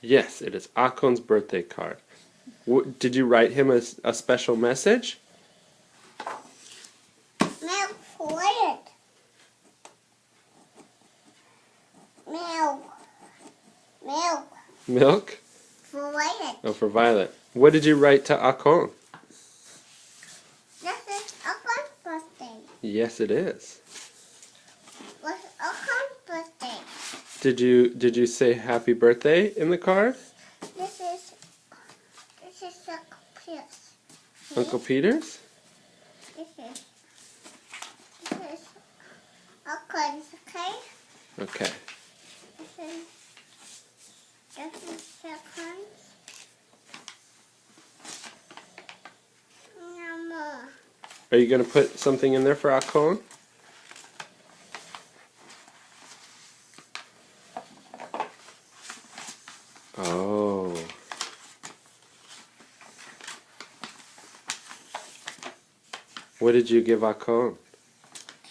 Yes, it is Akon's birthday card. Did you write him a special message? Milk for it. Milk. Milk Milk? for it. Oh, for Violet. What did you write to Akon? This is Okan's birthday. Yes, it is. What's Okan's birthday? Did you say happy birthday in the card? This is Uncle Pierce. Uncle Peter's? This is Okan's, okay? Okay. This is Okan's. Mama. Are you going to put something in there for Akon? Oh. What did you give Akon?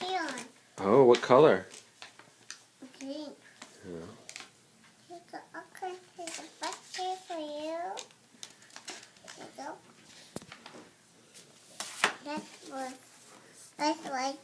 Here, Oh, what color? green. Yeah. Here's the Okan. Here's a birthday for you. Here you go. That's white.